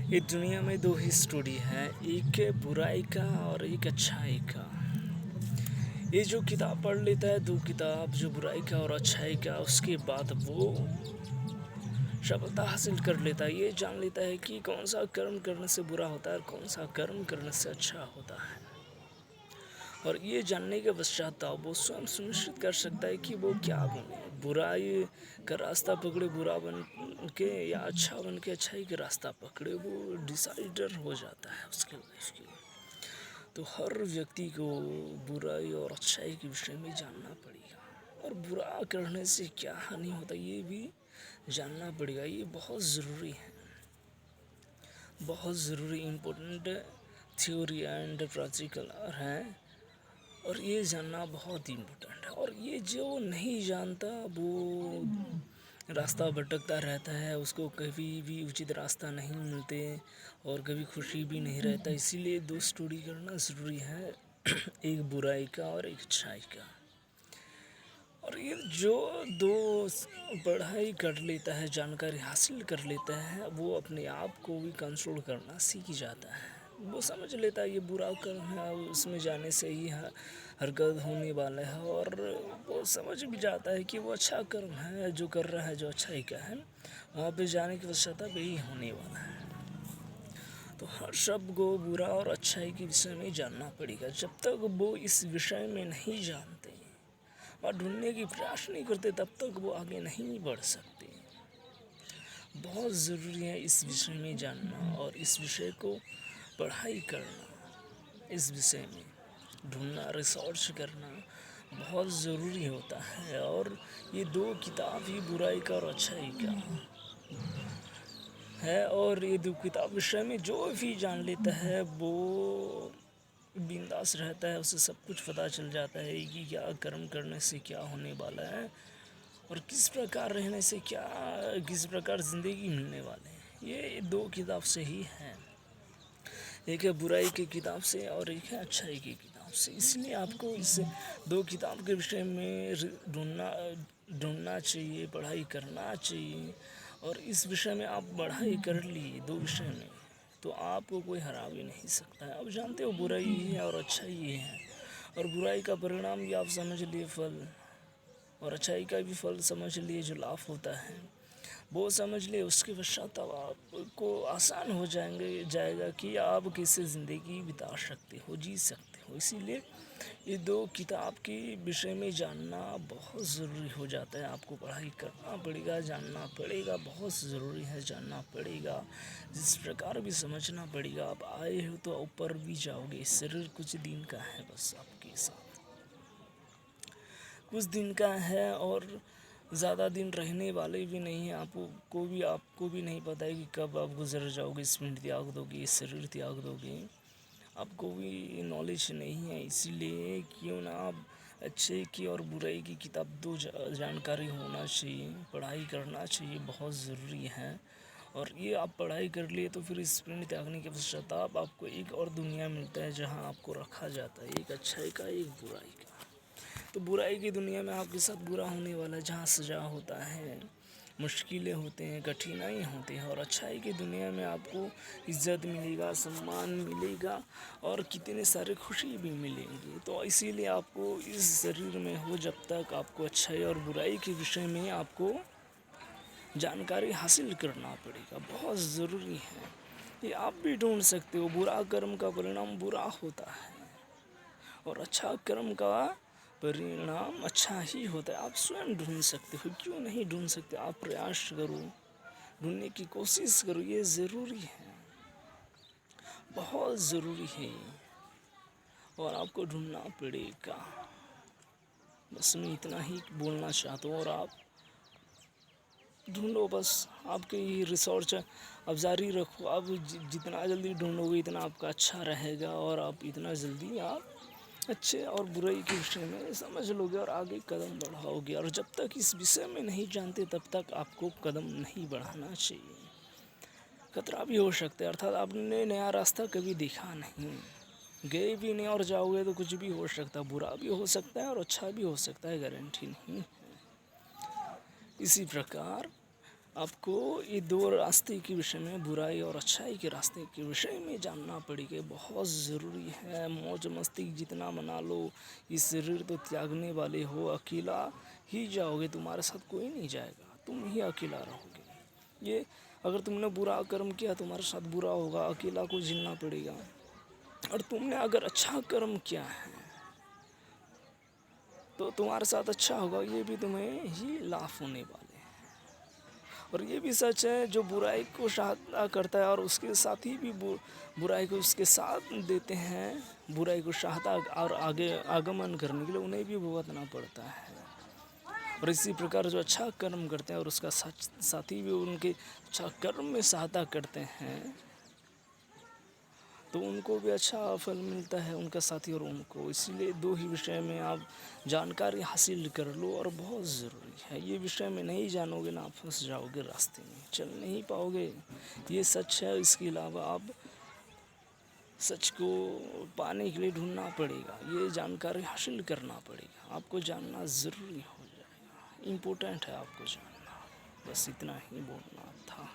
इस दुनिया में दो ही स्टोरी है, एक है बुराई का और एक अच्छाई का। ये जो किताब पढ़ लेता है, दो किताब जो बुराई का और अच्छाई का, उसके बाद वो सफलता हासिल कर लेता है। ये जान लेता है कि कौन सा कर्म करने से बुरा होता है और कौन सा कर्म करने से अच्छा होता है। और ये जानने के पश्चात वो स्वयं सुनिश्चित कर सकता है कि वो क्या बने, बुराई का रास्ता पकड़े बुरा बन के या अच्छा बन के अच्छाई का रास्ता पकड़े। वो डिसाइडर हो जाता है उसके लाइफ के। तो हर व्यक्ति को बुराई और अच्छाई के विषय में जानना पड़ेगा, और बुरा करने से क्या हानि होता है ये भी जानना पड़ेगा। ये बहुत ज़रूरी है, बहुत ज़रूरी इम्पोर्टेंट थ्योरी एंड प्रैक्टिकल है, और ये जानना बहुत इम्पोर्टेंट है। और ये जो नहीं जानता वो रास्ता भटकता रहता है, उसको कभी भी उचित रास्ता नहीं मिलते और कभी खुशी भी नहीं रहता। इसीलिए दो स्टोरी करना ज़रूरी है, एक बुराई का और एक अच्छाई का। और ये जो दो पढ़ाई कर लेता है, जानकारी हासिल कर लेता है, वो अपने आप को भी कंट्रोल करना सीख जाता है। वो समझ लेता है ये बुरा कर्म है, उसमें जाने से ही हरकत होने वाला है। और वो समझ भी जाता है कि वो अच्छा कर्म है जो कर रहा है, जो अच्छाई का है, वहाँ पे जाने की पश्चाताप यही होने वाला है। तो हर शब्द को बुरा और अच्छाई के विषय में जानना पड़ेगा। जब तक वो इस विषय में नहीं जानते और ढूंढने की प्रयास नहीं करते, तब तक वो आगे नहीं बढ़ सकते। बहुत ज़रूरी है इस विषय में जानना और इस विषय को पढ़ाई करना, इस विषय में ढूंढना, रिसर्च करना बहुत ज़रूरी होता है। और ये दो किताब ही बुराई का और अच्छाई का है, और ये दो किताब विषय में जो भी जान लेता है वो बिंदास रहता है। उसे सब कुछ पता चल जाता है कि क्या कर्म करने से क्या होने वाला है और किस प्रकार रहने से क्या, किस प्रकार ज़िंदगी मिलने वाले हैं। ये दो किताब से ही है, एक है बुराई की किताब से और एक है अच्छाई की किताब से। इसलिए आपको इस दो किताब के विषय में ढूंढना चाहिए, पढ़ाई करना चाहिए। और इस विषय में आप पढ़ाई कर लिए दो विषय में, तो आपको कोई हरा भी नहीं सकता है। अब जानते हो बुराई ही है और अच्छाई ही है, और बुराई का परिणाम भी आप समझ लिए फल, और अच्छाई का भी फल समझ लिए जो लाभ होता है वो समझ लिए। उसके पश्चात अब आपको आसान हो जाएगा कि आप कैसे ज़िंदगी बिता सकते हो, जी सकते हो। इसीलिए ये दो किताब के विषय में जानना बहुत ज़रूरी हो जाता है। आपको पढ़ाई करना पड़ेगा, जानना पड़ेगा, बहुत ज़रूरी है, जानना पड़ेगा। जिस प्रकार भी समझना पड़ेगा। आप आए हो तो ऊपर भी जाओगे, शरीर कुछ दिन का है, बस आपके साथ कुछ दिन का है, और ज़्यादा दिन रहने वाले भी नहीं हैं। आपको भी नहीं पता है कि कब आप गुजर जाओगे, इस मिनट त्याग दोगे, इस शरीर त्याग दोगे, आपको भी नॉलेज नहीं है। इसीलिए क्यों ना आप अच्छे की और बुराई की किताब दो जानकारी होना चाहिए, पढ़ाई करना चाहिए, बहुत ज़रूरी है। और ये आप पढ़ाई कर लिए तो फिर इस पिंड त्यागने के पश्चाताप आपको एक और दुनिया मिलता है जहाँ आपको रखा जाता है, एक अच्छाई का, एक बुराई का। तो बुराई की दुनिया में आपके साथ बुरा होने वाला है, जहाँ सजा होता है, मुश्किलें होते हैं, कठिनाई होती हैं। और अच्छाई की दुनिया में आपको इज़्ज़त मिलेगा, सम्मान मिलेगा, और कितने सारे खुशी भी मिलेंगी। तो इसीलिए आपको इस शरीर में हो जब तक आपको अच्छाई और बुराई के विषय में आपको जानकारी हासिल करना पड़ेगा, बहुत ज़रूरी है। ये आप भी ढूंढ सकते हो, बुरा कर्म का परिणाम बुरा होता है और अच्छा कर्म का परिणाम अच्छा ही होता है। आप स्वयं ढूंढ सकते हो, क्यों नहीं ढूंढ सकते। आप प्रयास करो, ढूंढने की कोशिश करो, ये ज़रूरी है, बहुत ज़रूरी है ये, और आपको ढूंढना पड़ेगा। बस मैं इतना ही बोलना चाहता हूँ, और आप ढूंढो बस। आपकी ये रिसर्च अब जारी रखो। आप जितना जल्दी ढूंढोगे इतना आपका अच्छा रहेगा, और आप इतना जल्दी आप अच्छे और बुराई के विषय में समझ लोगे और आगे कदम बढ़ाओगे। और जब तक इस विषय में नहीं जानते तब तक आपको कदम नहीं बढ़ाना चाहिए, खतरा भी हो सकता है। अर्थात आपने नया रास्ता कभी देखा नहीं, गए भी नहीं और जाओगे तो कुछ भी हो सकता है, बुरा भी हो सकता है और अच्छा भी हो सकता है, गारंटी नहीं है। इसी प्रकार आपको ये दो रास्ते के विषय में, बुराई और अच्छाई के रास्ते के विषय में जानना पड़ेगा, बहुत ज़रूरी है। मौज मस्ती जितना मना लो, इस शरीर तो त्यागने वाले हो, अकेला ही जाओगे, तुम्हारे साथ कोई नहीं जाएगा, तुम ही अकेला रहोगे। ये अगर तुमने बुरा कर्म किया तुम्हारे साथ बुरा होगा, अकेला को झेलना पड़ेगा। और तुमने अगर अच्छा कर्म किया है तो तुम्हारे साथ अच्छा होगा, ये भी तुम्हें ही लाभ होने वाले हैं। और ये भी सच है, जो बुराई को सहायता करता है और उसके साथी भी बुराई को उसके साथ देते हैं, बुराई को सहायता और आगे आगमन करने के लिए उन्हें भी भुगतना पड़ता है। और इसी प्रकार जो अच्छा कर्म करते हैं और उसका साथी भी उनके अच्छा कर्म में सहायता करते हैं, तो उनको भी अच्छा फल मिलता है, उनका साथी और उनको। इसीलिए दो ही विषय में आप जानकारी हासिल कर लो, और बहुत ज़रूरी है। ये विषय में नहीं जानोगे ना, आप फंस जाओगे, रास्ते में चल नहीं पाओगे, ये सच है। इसके अलावा आप सच को पाने के लिए ढूंढना पड़ेगा, ये जानकारी हासिल करना पड़ेगा, आपको जानना ज़रूरी हो जाएगा, इम्पोर्टेंट है आपको जानना। बस इतना ही बोलना था।